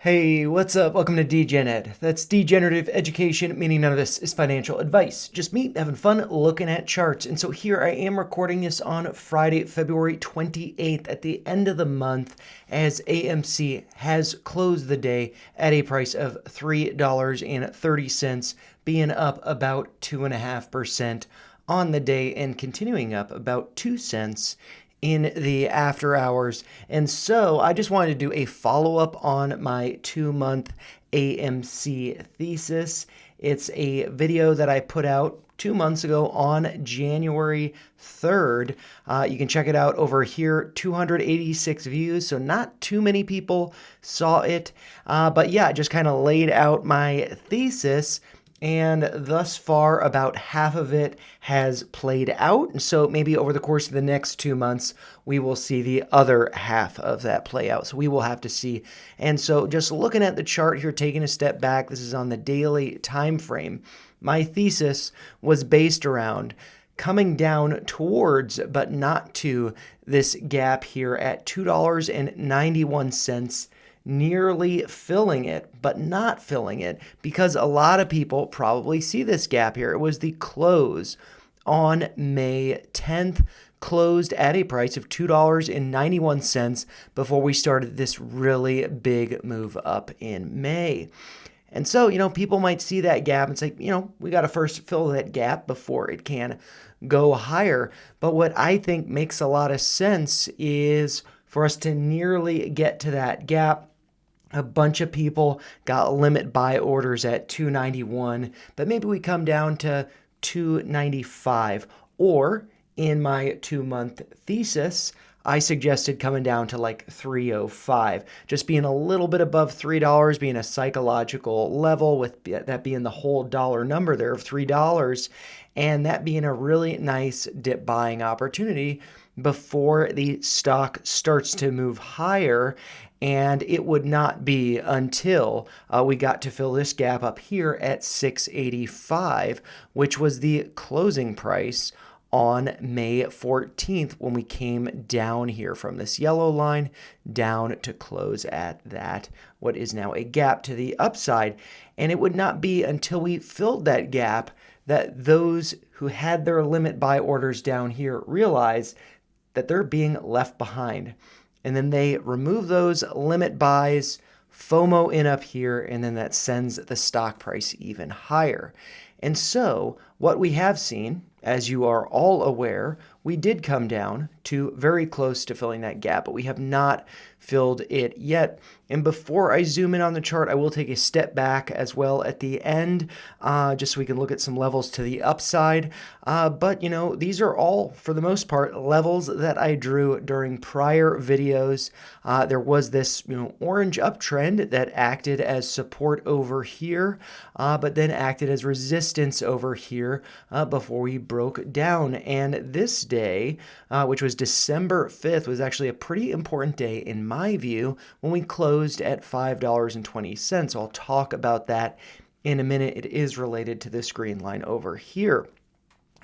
Hey, what's up? Welcome to DGenEd. That's degenerative education, meaning none of this is financial advice. Just me having fun looking at charts. And so here I am recording this on Friday, February 28th at the end of the month as AMC has closed the day at a price of $3.30, being up about 2.5% on the day and continuing up about 2 cents in the after hours. And so I just wanted to do a follow up on my 2 month AMC thesis. It's a video that I put out 2 months ago on January 3rd. You can check it out over here, 286 views, so not too many people saw it. But yeah, just kind of laid out my thesis, and thus far about half of it has played out. And so maybe over the course of the next 2 months, we will see the other half of that play out. So we will have to see. And so just looking at the chart here, taking a step back, this is on the daily time frame. My thesis was based around coming down towards, but not to, this gap here at $2.91, nearly filling it, but not filling it, because a lot of people probably see this gap here. It was the close on May 10th, closed at a price of $2.91 before we started this really big move up in May. And so, people might see that gap and say, we got to first fill that gap before it can go higher. But what I think makes a lot of sense is for us to nearly get to that gap. A bunch of people got limit buy orders at 291, but maybe we come down to 295. Or in my 2 month thesis, I suggested coming down to like 305, just being a little bit above $3, being a psychological level, with that being the whole dollar number there of $3, and that being a really nice dip buying opportunity before the stock starts to move higher. And it would not be until we got to fill this gap up here at 685, which was the closing price on May 14th, when we came down here from this yellow line down to close at that, what is now a gap to the upside. And it would not be until we filled that gap that those who had their limit buy orders down here realize that they're being left behind. And then they remove those limit buys, FOMO in up here, and then that sends the stock price even higher. And so what we have seen, as you are all aware, we did come down to very close to filling that gap, but we have not filled it yet. And before I zoom in on the chart, I will take a step back as well at the end, just so we can look at some levels to the upside. But these are all, for the most part, levels that I drew during prior videos. There was this orange uptrend that acted as support over here, but then acted as resistance over here before we broke down. And this day, which was December 5th, was actually a pretty important day in my view when we closed at $5.20. I'll talk about that in a minute. It is related to this green line over here.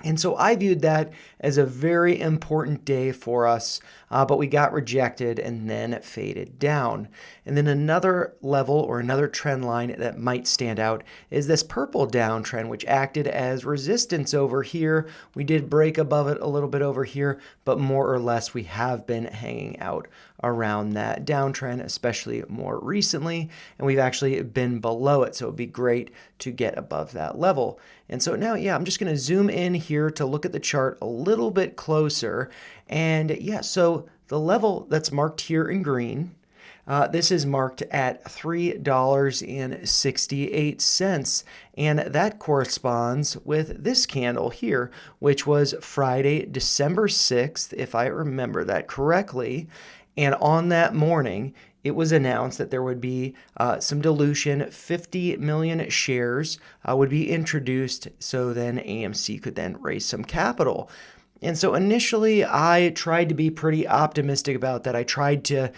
And so I viewed that as a very important day for us, but we got rejected and then faded down. And then another level or another trend line that might stand out is this purple downtrend, which acted as resistance over here. We did break above it a little bit over here, but more or less we have been hanging out around that downtrend, especially more recently, and we've actually been below it, so it'd be great to get above that level. And so now, I'm just going to zoom in here to look at the chart a little bit closer. And so the level that's marked here in green, this is marked at $3.68, and that corresponds with this candle here, which was Friday, December 6th, if I remember that correctly. And on that morning, it was announced that there would be some dilution. 50 million shares would be introduced, so then AMC could then raise some capital. And so initially, I tried to be pretty optimistic about that. I tried to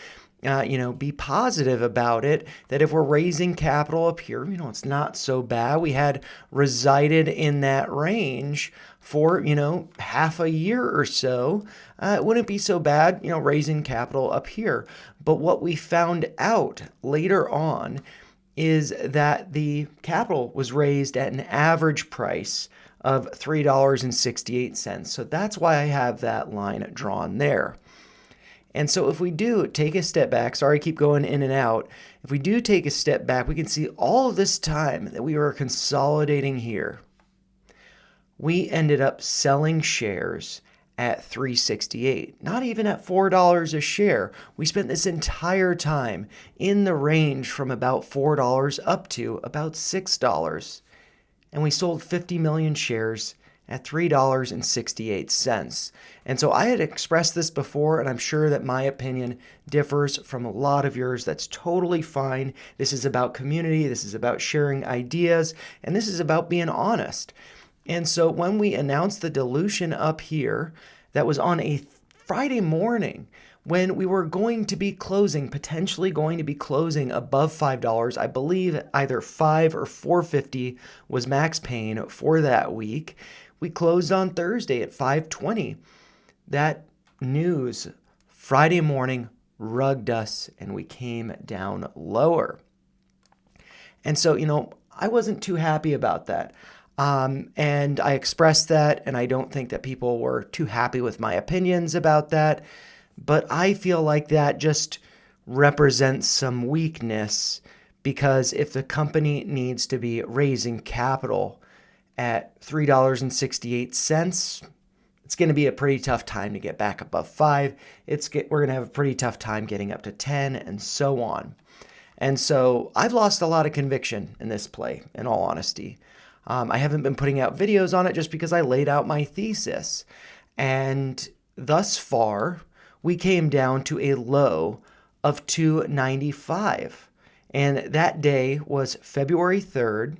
be positive about it, that if we're raising capital up here, it's not so bad. We had resided in that range for, half a year or so. It wouldn't be so bad, raising capital up here. But what we found out later on is that the capital was raised at an average price of $3.68. So that's why I have that line drawn there. And so if we do take a step back, sorry, I keep going in and out. If we do take a step back, we can see all of this time that we were consolidating here, we ended up selling shares at $3.68, not even at $4 a share. We spent this entire time in the range from about $4 up to about $6. And we sold 50 million shares at $3.68. And so I had expressed this before, and I'm sure that my opinion differs from a lot of yours. That's totally fine. This is about community. This is about sharing ideas, and this is about being honest. And so when we announced the dilution up here, that was on a Friday morning when we were potentially going to be closing above $5. I believe either $5 or $4.50 was max pain for that week. We closed on Thursday at $5.20. That news Friday morning rugged us and we came down lower. And so, I wasn't too happy about that. And I expressed that, and I don't think that people were too happy with my opinions about that. But I feel like that just represents some weakness, because if the company needs to be raising capital at $3.68, it's going to be a pretty tough time to get back above 5. We're going to have a pretty tough time getting up to 10 and so on. And so I've lost a lot of conviction in this play, in all honesty. I haven't been putting out videos on it just because I laid out my thesis. And thus far, we came down to a low of $2.95. And that day was February 3rd.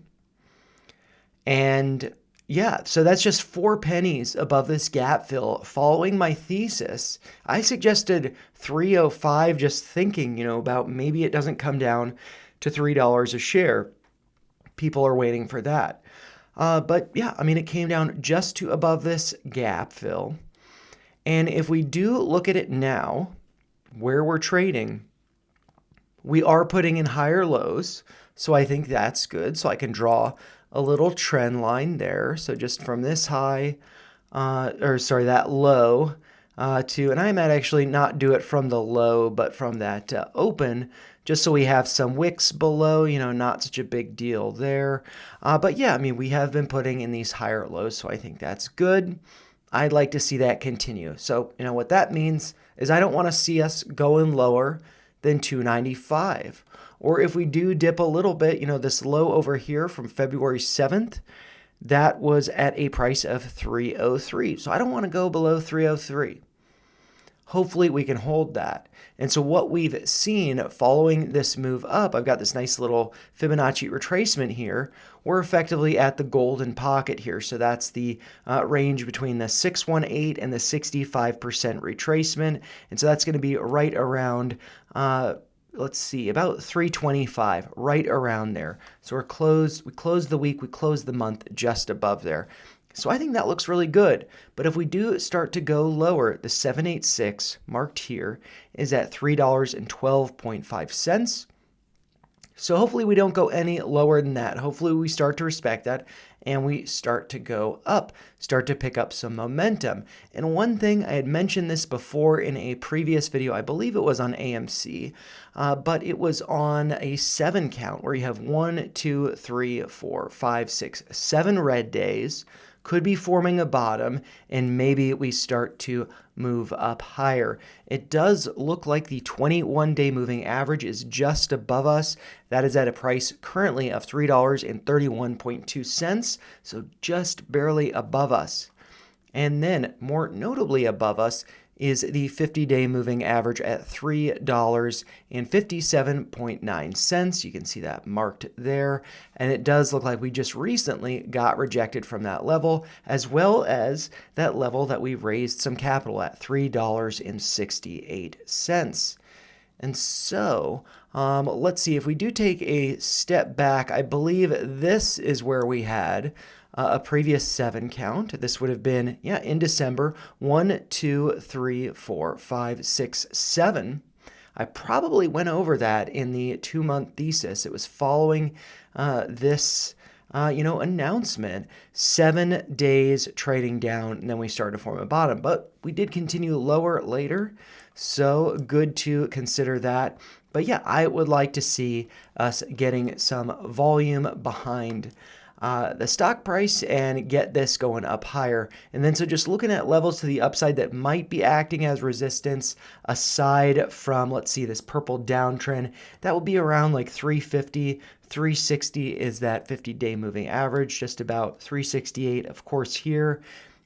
And yeah, so that's just 4 pennies above this gap fill. Following my thesis, I suggested $3.05, just thinking, about maybe it doesn't come down to $3 a share. People are waiting for that. But yeah, it came down just to above this gap fill. And if we do look at it now, where we're trading, we are putting in higher lows. So I think that's good. So I can draw a little trend line there. So just from this high, that low and I might actually not do it from the low, but from that open, just so we have some wicks below, not such a big deal there. But yeah, we have been putting in these higher lows, so I think that's good. I'd like to see that continue. So, what that means is I don't want to see us going lower than $2.95. Or if we do dip a little bit, this low over here from February 7th, that was at a price of $3.03. So I don't want to go below $3.03. Hopefully we can hold that. And so what we've seen following this move up, I've got this nice little Fibonacci retracement here. We're effectively at the golden pocket here. So that's the range between the 618 and the 65% retracement. And so that's going to be right around, let's see, about 325, right around there. So we closed the week, we closed the month just above there. So I think that looks really good. But if we do start to go lower, the 786 marked here is at $3.12.5. So hopefully we don't go any lower than that. Hopefully we start to respect that and we start to go up, start to pick up some momentum. And one thing, I had mentioned this before in a previous video, I believe it was on AMC, but it was on a 7 count where you have 1, 2, 3, 4, 5, 6, 7 red days. Could be forming a bottom, and maybe we start to move up higher. It does look like the 21-day moving average is just above us. That is at a price currently of $3.31.2, so just barely above us. And then, more notably above us, is the 50-day moving average at $3.57.9. You can see that marked there. And it does look like we just recently got rejected from that level, as well as that level that we raised some capital at, $3.68. And so let's see, if we do take a step back, I believe this is where we had a previous 7 count. This would have been, yeah, in December, 1, 2, 3, 4, 5, 6, 7. I probably went over that in the 2-month thesis. It was following this announcement. 7 days trading down, and then we started to form a bottom. But we did continue lower later, so good to consider that. But yeah, I would like to see us getting some volume behind the stock price and get this going up higher. And then so just looking at levels to the upside that might be acting as resistance aside from, let's see, this purple downtrend, that will be around like 350. 360 is that 50-day moving average, just about 368, of course, here.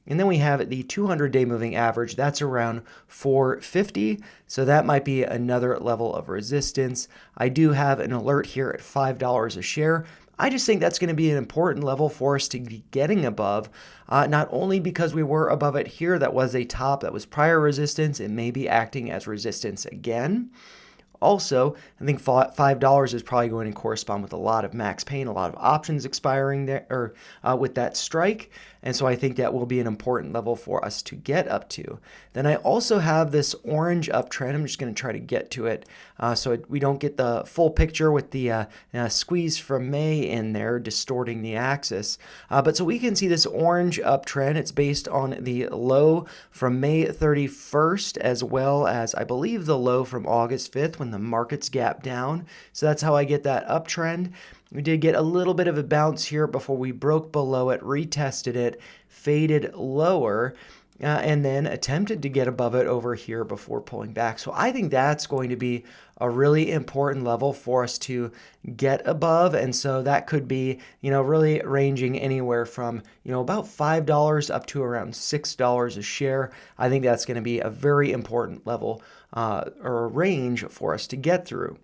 And then we have the 200-day moving average. That's around 450. So that might be another level of resistance. I do have an alert here at $5 a share. I just think that's going to be an important level for us to be getting above, not only because we were above it here, that was a top, that was prior resistance, it may be acting as resistance again. Also, I think $5 is probably going to correspond with a lot of max pain, a lot of options expiring there, or with that strike. And so I think that will be an important level for us to get up to. Then I also have this orange uptrend. I'm just going to try to get to it so we don't get the full picture with the squeeze from May in there distorting the axis. But so we can see this orange uptrend. It's based on the low from May 31st as well as, I believe, the low from August 5th when the markets gap down. So that's how I get that uptrend. We did get a little bit of a bounce here before we broke below it, retested it, faded lower, and then attempted to get above it over here before pulling back. So I think that's going to be a really important level for us to get above. And so that could be, really ranging anywhere from, about $5 up to around $6 a share. I think that's going to be a very important level or a range for us to get through.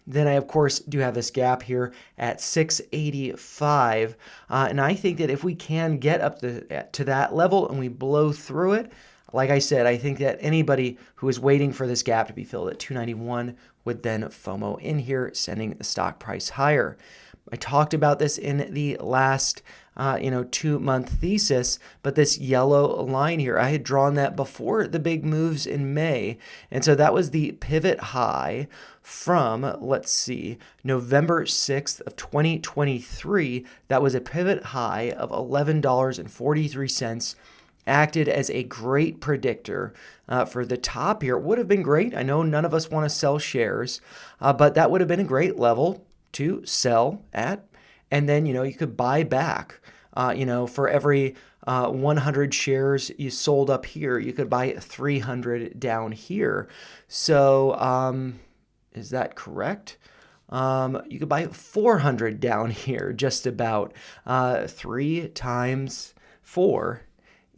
Then I, of course, do have this gap here at 685. And I think that if we can get up to that level and we blow through it, like I said, I think that anybody who is waiting for this gap to be filled at 291 would then FOMO in here, sending the stock price higher. I talked about this in the last 2-month thesis, but this yellow line here, I had drawn that before the big moves in May. And so that was the pivot high from, let's see, November 6th of 2023. That was a pivot high of $11.43. Acted as a great predictor for the top here. It would have been great. I know none of us want to sell shares, but that would have been a great level to sell at. And then, you could buy back, for every 100 shares you sold up here, you could buy 300 down here. So is that correct? You could buy 400 down here, just about 3 times 4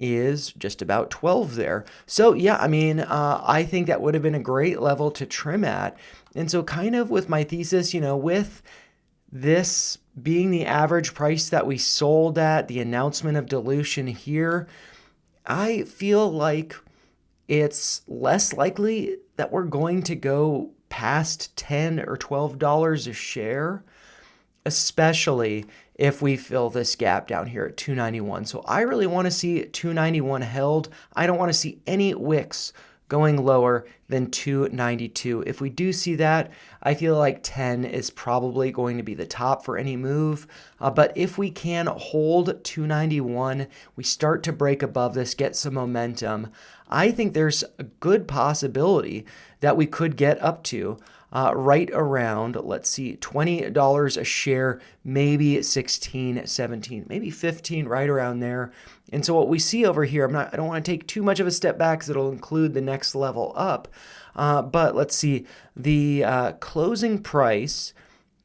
is just about 12 there. So yeah, I think that would have been a great level to trim at. And so kind of with my thesis, with this being the average price that we sold at, the announcement of dilution here, I feel like it's less likely that we're going to go past $10 or $12 a share, especially if we fill this gap down here at 291. So I really want to see 291 held. I don't want to see any wicks going lower than 292. If we do see that, I feel like 10 is probably going to be the top for any move. But if we can hold 291, we start to break above this, get some momentum, I think there's a good possibility that we could get up to right around, let's see, $20 a share, maybe 16, 17, maybe 15, right around there. And so what we see over here, I don't want to take too much of a step back because it'll include the next level up. But let's see, the closing price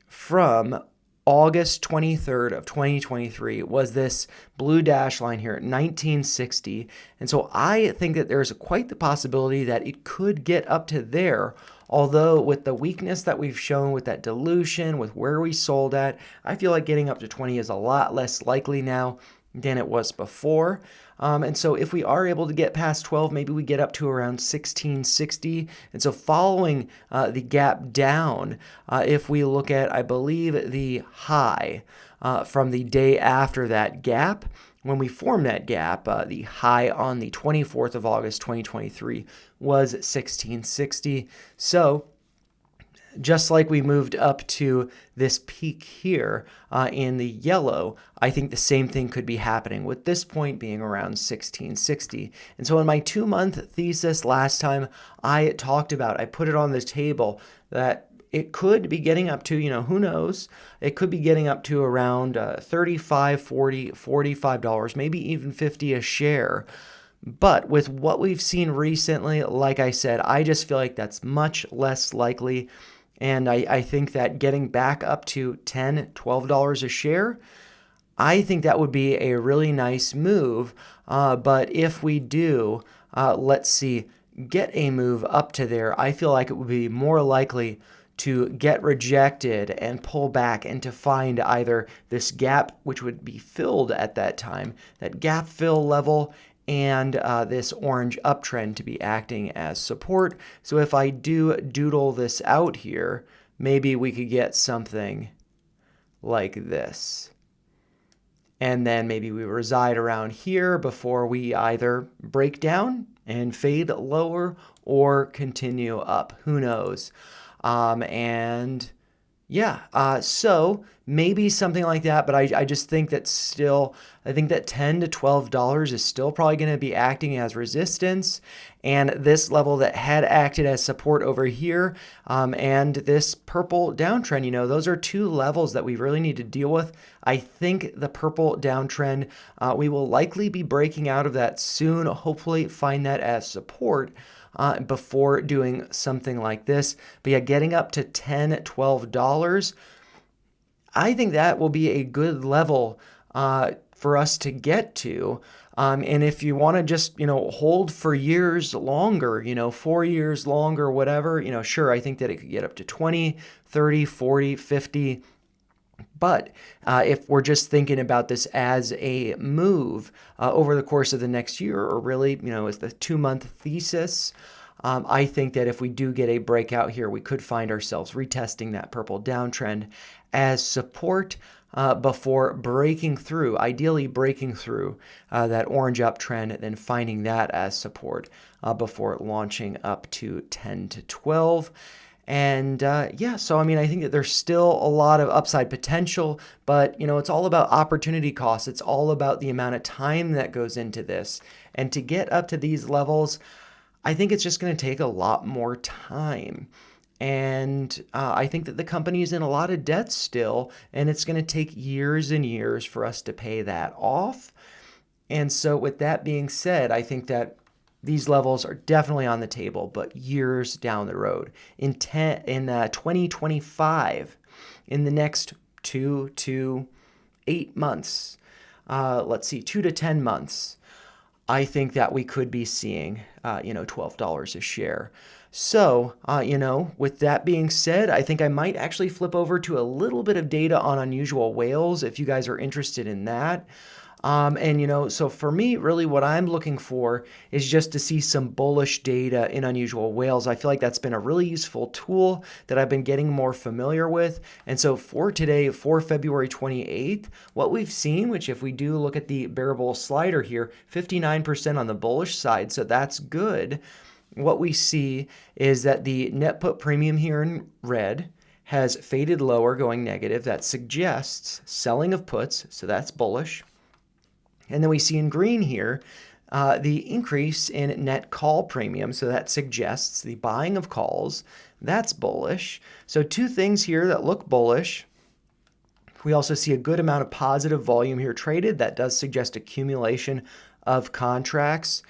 from August 23rd of 2023 was this blue dash line here at 1960. And so I think that there's quite the possibility that it could get up to there. Although with the weakness that we've shown with that dilution, with where we sold at, I feel like getting up to 20 is a lot less likely now. than it was before. And so if we are able to get past 12, maybe we get up to around 1660. And so following the gap down, if we look at, I believe, the high from the day after that gap, when we formed that gap, the high on the 24th of August, 2023 was 1660. So just like we moved up to this peak here in the yellow, I think the same thing could be happening with this point being around 1660. And so in my 2-month thesis last time, I put it on the table that it could be getting up to, who knows, it could be getting up to around $35, $40, $45, maybe even $50 a share. But with what we've seen recently, like I said, I just feel like that's much less likely. And I think that getting back up to $10, $12 a share, I think that would be a really nice move. But if we do, get a move up to there, I feel like it would be more likely to get rejected and pull back and to find either this gap, which would be filled at that time, that gap fill level, and this orange uptrend to be acting as support. So if I do doodle this out here, maybe we could get something like this. And then maybe we reside around here before we either break down and fade lower or continue up. Who knows? So maybe something like that, but I just think that I think that $10 to $12 is still probably going to be acting as resistance. And this level that had acted as support over here, and this purple downtrend, those are two levels that we really need to deal with. I think the purple downtrend, we will likely be breaking out of that soon, hopefully find that as support. Before doing something like this. But yeah, getting up to $10, $12, I think that will be a good level for us to get to. And if you want to just, hold for years longer, 4 years longer, whatever, sure, I think that it could get up to 20, 30, 40, 50. But if we're just thinking about this as a move over the course of the next year, or really, as the 2-month thesis, I think that if we do get a breakout here, we could find ourselves retesting that purple downtrend as support before ideally breaking through that orange uptrend, then finding that as support before launching up to 10 to 12. And so I think that there's still a lot of upside potential, but it's all about opportunity costs. It's all about the amount of time that goes into this. And to get up to these levels, I think it's just going to take a lot more time. And I think that the company is in a lot of debt still, and it's going to take years and years for us to pay that off. And so with that being said, I think that these levels are definitely on the table, but years down the road. In 2025, in the next 2 to 8 months, 2 to 10 months, I think that we could be seeing, $12 a share. So, with that being said, I think I might actually flip over to a little bit of data on unusual whales if you guys are interested in that. So for me, really what I'm looking for is just to see some bullish data in unusual whales. I feel like that's been a really useful tool that I've been getting more familiar with. And so for today, for February 28th, what we've seen, which if we do look at the bear bull slider here, 59% on the bullish side, so that's good. What we see is that the net put premium here in red has faded lower, going negative. That suggests selling of puts, so that's bullish. And then we see in green here the increase in net call premium. So that suggests the buying of calls. That's bullish. So two things here that look bullish. We also see a good amount of positive volume here traded. That does suggest accumulation of contracts.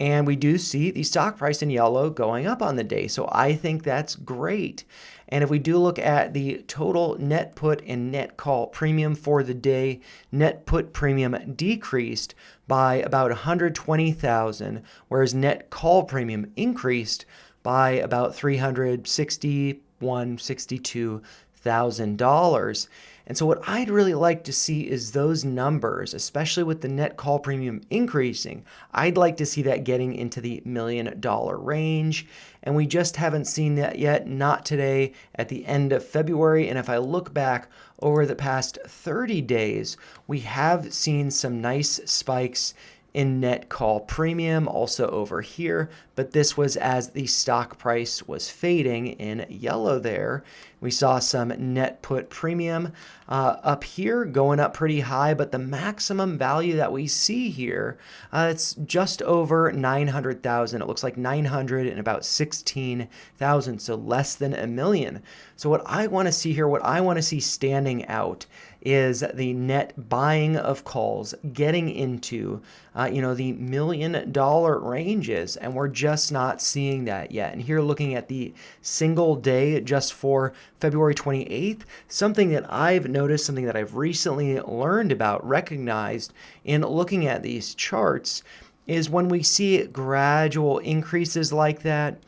And we do see the stock price in yellow going up on the day. So I think that's great. And if we do look at the total net put and net call premium for the day, net put premium decreased by about 120,000, whereas net call premium increased by about 361, 62 $100,000. And so what I'd really like to see is those numbers, especially with the net call premium increasing. I'd like to see that getting into the $1 million range. And we just haven't seen that yet, not today at the end of February. And if I look back over the past 30 days, we have seen some nice spikes in net call premium also over here, but this was as the stock price was fading in yellow there. We saw some net put premium up here going up pretty high, but the maximum value that we see here, it's just over 900,000. It looks like 900 and about 16,000, so less than $1 million. So what I want to see here, what I want to see standing out is the net buying of calls getting into, the $1 million ranges, and we're just not seeing that yet. And here looking at the single day just for February 28th, something that I've noticed, something that I've recently learned about, recognized in looking at these charts, is when we see gradual increases like that,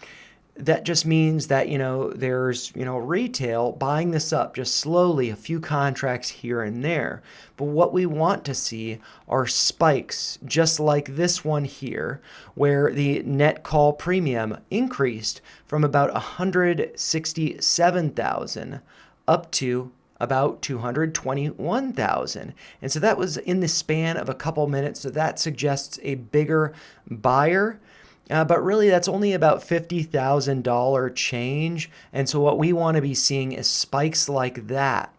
that just means that, there's, retail buying this up just slowly, a few contracts here and there. But what we want to see are spikes, just like this one here, where the net call premium increased from about 167,000 up to about 221,000. And so that was in the span of a couple minutes. So that suggests a bigger buyer. But really, that's only about $50,000 change. And so what we want to be seeing is spikes like that,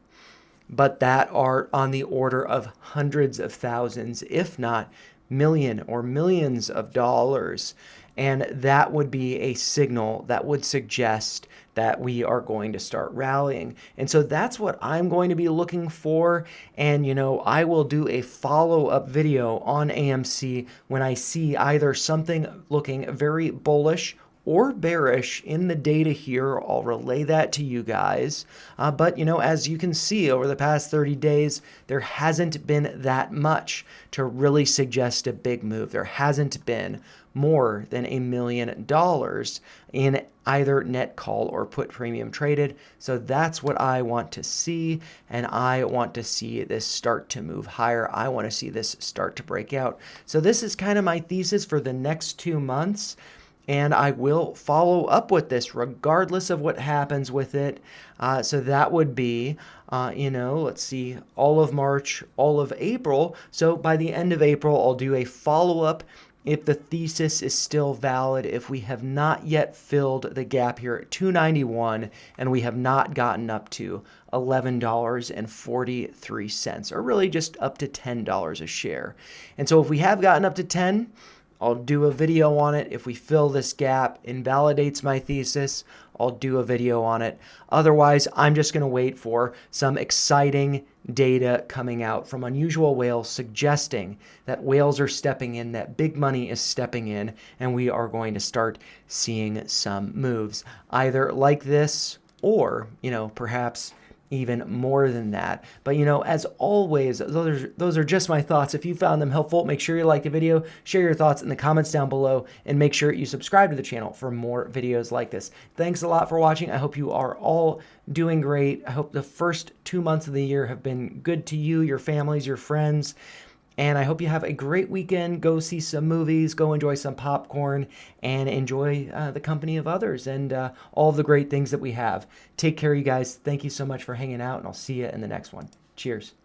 but that are on the order of hundreds of thousands, if not million or millions of dollars. And that would be a signal that would suggest that we are going to start rallying. And so that's what I'm going to be looking for. And, I will do a follow-up video on AMC when I see either something looking very bullish or bearish in the data here. I'll relay that to you guys. But, as you can see over the past 30 days, there hasn't been that much to really suggest a big move. There hasn't been more than $1 million in either net call or put premium traded. So that's what I want to see. And I want to see this start to move higher. I want to see this start to break out. So this is kind of my thesis for the next 2 months. And I will follow up with this regardless of what happens with it. So that would be, let's see, all of March, all of April. So by the end of April, I'll do a follow-up if the thesis is still valid, if we have not yet filled the gap here at 291 and we have not gotten up to $11.43, or really just up to $10 a share. And so if we have gotten up to 10, I'll do a video on it. If we fill this gap, invalidates my thesis, I'll do a video on it. Otherwise, I'm just going to wait for some exciting data coming out from unusual whales suggesting that whales are stepping in, that big money is stepping in, and we are going to start seeing some moves, either like this or, perhaps even more than that. But as always, those are just my thoughts. If you found them helpful, make sure you like the video, share your thoughts in the comments down below, and make sure you subscribe to the channel for more videos like this. Thanks a lot for watching. I hope you are all doing great. I hope the first 2 months of the year have been good to you, your families, your friends. And I hope you have a great weekend. Go see some movies, go enjoy some popcorn, and enjoy the company of others and all the great things that we have. Take care, you guys. Thank you so much for hanging out, and I'll see you in the next one. Cheers.